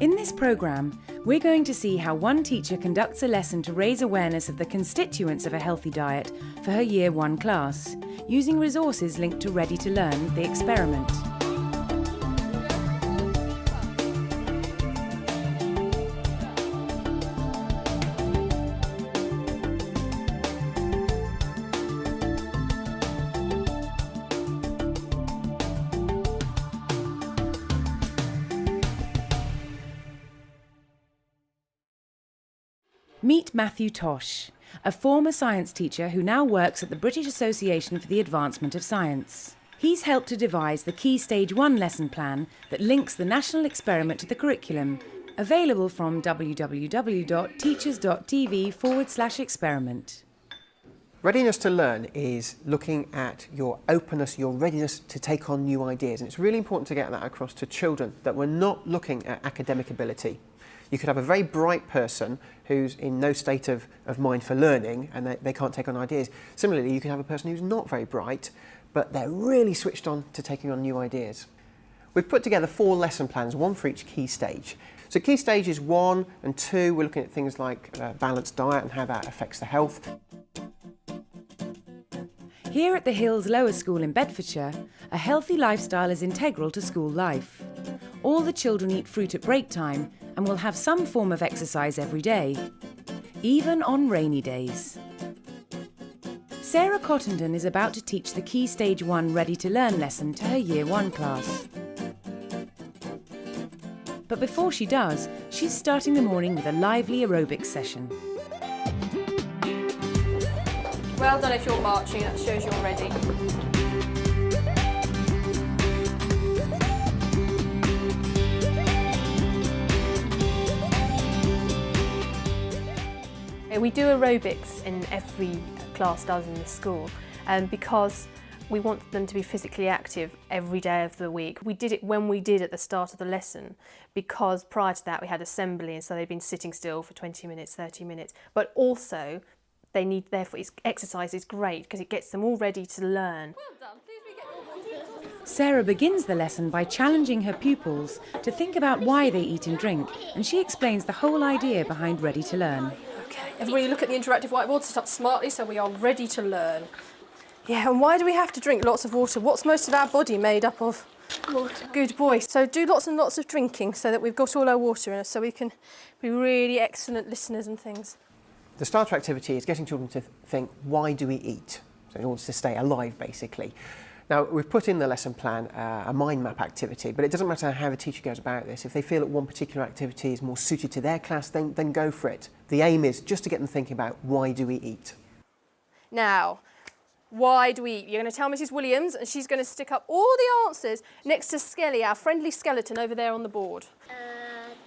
In this programme, we're going to see how one teacher conducts a lesson to raise awareness of the constituents of a healthy diet for her Year 1 class, using resources linked to Ready to Learn, the experiment. Meet Matthew Tosh, a former science teacher who now works at the British Association for the Advancement of Science. He's helped to devise the key Stage 1 lesson plan that links the national experiment to the curriculum, available from www.teachers.tv/experiment. Readiness to learn is looking at your openness, your readiness to take on new ideas. And it's really important to get that across to children, that we're not looking at academic ability. You could have a very bright person who's in no state of mind for learning and they can't take on ideas. Similarly, you can have a person who's not very bright, but they're really switched on to taking on new ideas. We've put together 4 lesson plans, one for each key stage. So key stages 1 and 2, we're looking at things like balanced diet and how that affects the health. Here at the Hills Lower School in Bedfordshire, a healthy lifestyle is integral to school life. All the children eat fruit at break time and will have some form of exercise every day, even on rainy days. Sarah Cottenden is about to teach the key Stage 1 Ready to Learn lesson to her Year 1 class. But before she does, she's starting the morning with a lively aerobics session. Well done if you're marching, that shows you're ready. We do aerobics in every class does in the school because we want them to be physically active every day of the week. We did it when we did at the start of the lesson because prior to that we had assembly and so they'd been sitting still for 20 minutes, 30 minutes. But also they need, therefore, exercise is great because it gets them all ready to learn. Well done. Sarah begins the lesson by challenging her pupils to think about why they eat and drink, and she explains the whole idea behind Ready to Learn. Okay, everybody look at the interactive whiteboard, set up smartly so we are ready to learn. Yeah, and why do we have to drink lots of water? What's most of our body made up of? Water. Good boy. So do lots and lots of drinking so that we've got all our water in us so we can be really excellent listeners and things. The starter activity is getting children to think, why do we eat? So in order to stay alive, basically. Now, we've put in the lesson plan a mind map activity, but it doesn't matter how the teacher goes about this. If they feel that one particular activity is more suited to their class, then go for it. The aim is just to get them thinking about why do we eat? Now, why do we eat? You're going to tell Mrs. Williams and she's going to stick up all the answers next to Skelly, our friendly skeleton over there on the board.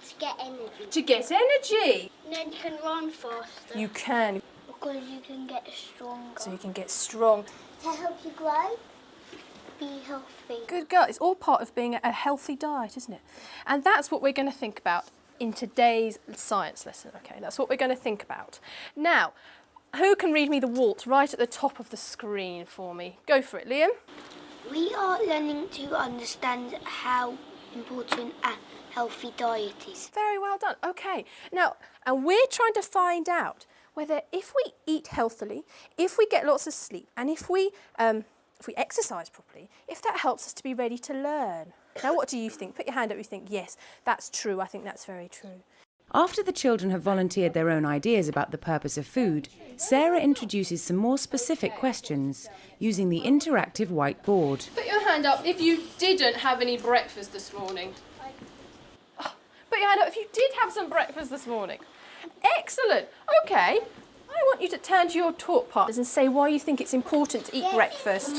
To get energy. To get energy? And then you can run faster. You can. Because you can get stronger. So you can get strong. To help you grow, be healthy. Good girl. It's all part of being a healthy diet, isn't it? And that's what we're going to think about in today's science lesson. Okay, that's what we're going to think about. Now, who can read me the waltz right at the top of the screen for me? Go for it, Liam. We are learning to understand how important a healthy diet is. Very well done. Okay. Now, and we're trying to find out whether if we eat healthily, if we get lots of sleep, and if we exercise properly, if that helps us to be ready to learn. Now, what do you think? Put your hand up if you think, yes, that's true. I think that's very true. After the children have volunteered their own ideas about the purpose of food, Sarah introduces some more specific questions using the interactive whiteboard. Put your hand up if you didn't have any breakfast this morning. Oh, put your hand up if you did have some breakfast this morning. Excellent. Okay. I want you to turn to your talk partners and say why you think it's important to eat breakfast.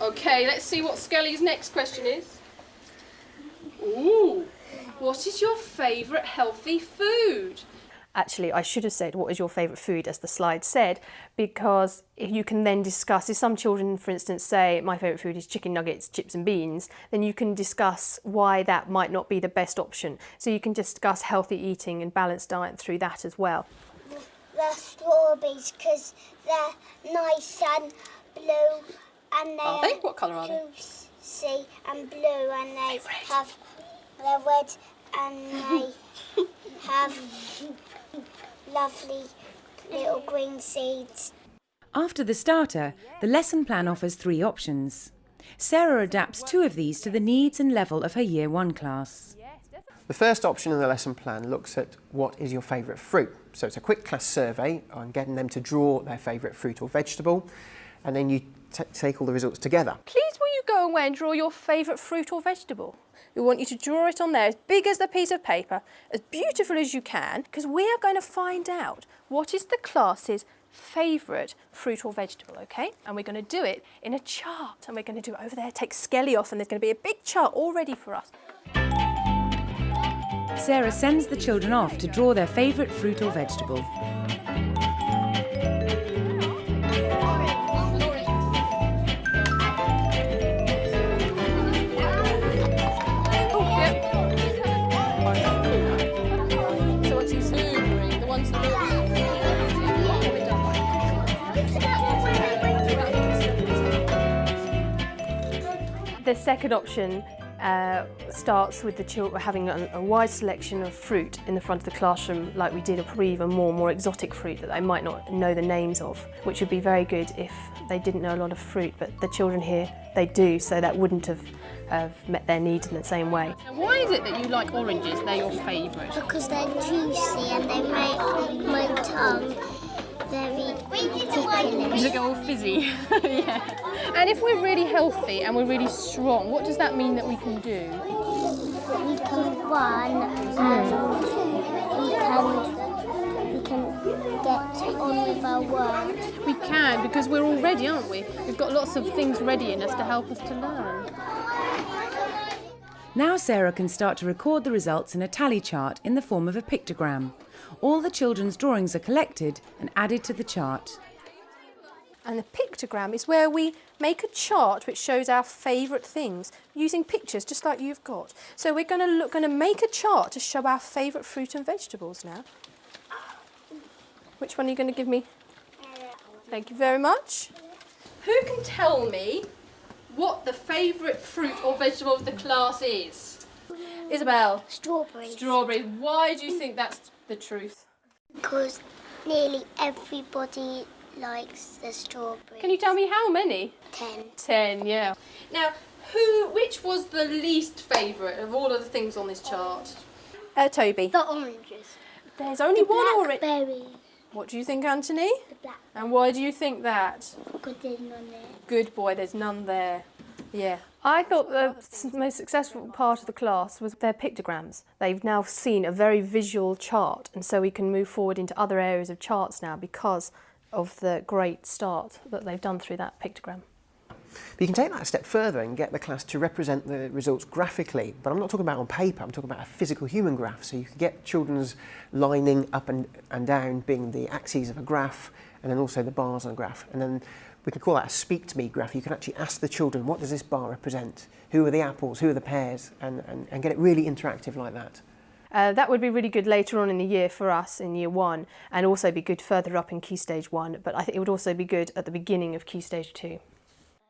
Okay, let's see what Skelly's next question is. Ooh, what is your favourite healthy food? Actually, I should have said, what is your favourite food, as the slide said, because if you can then discuss, if some children, for instance, say, my favourite food is chicken nuggets, chips and beans, then you can discuss why that might not be the best option. So you can discuss healthy eating and balanced diet through that as well. the strawberries because they're nice and blue and Are they? What colour are they? juicy and blue and they're red and they have lovely little green seeds. After the starter, the lesson plan offers 3 options. Sarah adapts 2 of these to the needs and level of her Year 1 class. The first option in the lesson plan looks at what is your favourite fruit. So it's a quick class survey on getting them to draw their favourite fruit or vegetable, and then you take all the results together. Please will you go away and draw your favourite fruit or vegetable? We want you to draw it on there as big as the piece of paper, as beautiful as you can, because we are going to find out what is the class's favourite fruit or vegetable, okay? And we're going to do it in a chart, and we're going to do it over there, take Skelly off, and there's going to be a big chart all ready for us. Sarah sends the children off to draw their favourite fruit or vegetable. So what's his blueberry? The ones that The second option starts with the children having a wide selection of fruit in the front of the classroom, like we did, or probably even more exotic fruit that they might not know the names of, which would be very good if they didn't know a lot of fruit, but the children here, they do, so that wouldn't have met their needs in the same way. Now, why is it that you like oranges? They're your favourite. Because they're juicy and they make my tongue very ticklish. They go all fizzy. Yeah. And if we're really healthy and we're really strong, what does that mean that we can do? We can run and we can get on with our work. We can, because we're all ready, aren't we? We've got lots of things ready in us to help us to learn. Now Sarah can start to record the results in a tally chart in the form of a pictogram. All the children's drawings are collected and added to the chart. And the pictogram is where we make a chart which shows our favourite things using pictures, just like you've got. So we're going to make a chart to show our favourite fruit and vegetables now. Which one are you going to give me? Thank you very much. Who can tell me what the favourite fruit or vegetable of the class is? Isabel. Strawberries. Strawberry. Why do you think that's the truth? Because nearly everybody likes the strawberries. Can you tell me how many? 10. 10, yeah. Now, which was the least favourite of all of the things on this chart? Toby. The oranges. There's only one orange. Blackberry. What do you think, Anthony? The black. And why do you think that? Because there's none there. Good boy, there's none there. Yeah. I thought the most successful part of the class was their pictograms. They've now seen a very visual chart, and so we can move forward into other areas of charts now because of the great start that they've done through that pictogram. But you can take that a step further and get the class to represent the results graphically, but I'm not talking about on paper, I'm talking about a physical human graph. So you can get children's lining up and down being the axes of a graph, and then also the bars on a graph. And then we can call that a speak to me graph. You can actually ask the children, what does this bar represent? Who are the apples? Who are the pears? And get it really interactive like that. That would be really good later on in the year for us in Year 1, and also be good further up in Key Stage 1, but I think it would also be good at the beginning of Key Stage 2.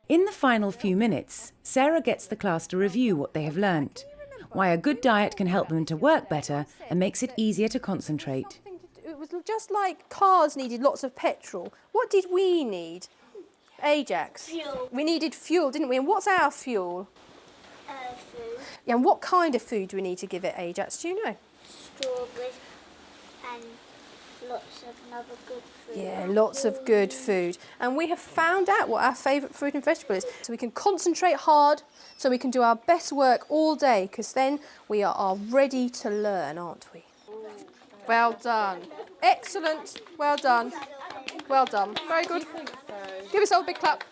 In the final few minutes, Sarah gets the class to review what they have learnt, why a good diet can help them to work better and makes it easier to concentrate. It was just like cars needed lots of petrol. What did we need? Ajax? Fuel. We needed fuel, didn't we? And what's our fuel? Food. Yeah, and what kind of food do we need to give it, Ajax? Do you know? Strawberries and lots of another good food. Yeah, lots of good food. And we have found out what our favourite fruit and vegetable is. So we can concentrate hard, so we can do our best work all day, because then we are ready to learn, aren't we? Well done. Excellent. Well done. Well done. Very good. Give yourself a big clap.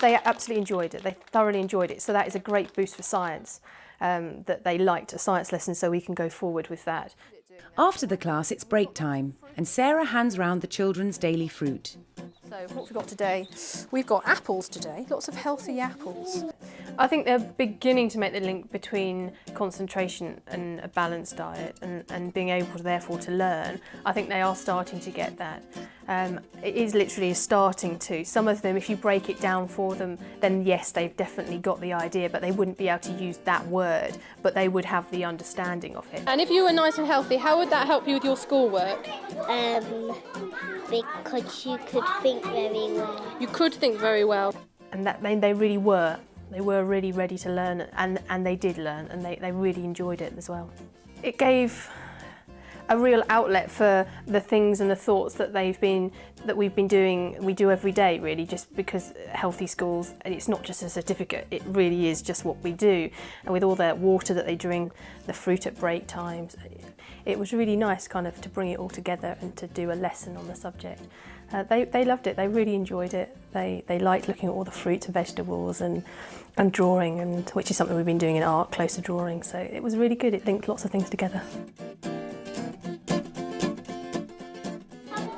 They absolutely enjoyed it. They thoroughly enjoyed it. So that is a great boost for science, that they liked a science lesson, so we can go forward with that. After the class, it's break time, and Sarah hands round the children's daily fruit. So what have we got today? We've got apples today, lots of healthy apples. I think they're beginning to make the link between concentration and a balanced diet and being able to, therefore to learn. I think they are starting to get that. It is literally starting to. Some of them, if you break it down for them, then yes, they've definitely got the idea, but they wouldn't be able to use that word, but they would have the understanding of it. And if you were nice and healthy, how would that help you with your schoolwork? Because you could think very well. You could think very well. And that they really were. They were really ready to learn, and they did learn, and they really enjoyed it as well. It gave a real outlet for the things and the thoughts that we've been doing, we do every day really, just because healthy schools, and it's not just a certificate, it really is just what we do. And with all the water that they drink, the fruit at break times, it was really nice kind of to bring it all together and to do a lesson on the subject. They loved it, they really enjoyed it. They liked looking at all the fruits and vegetables and drawing, and which is something we've been doing in art, closer drawing, so it was really good, it linked lots of things together.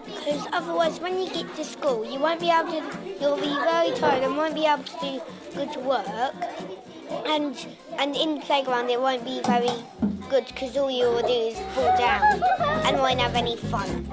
Because otherwise when you get to school you'll be very tired and won't be able to do good work, and in the playground it won't be very good because all you'll do is fall down and won't have any fun.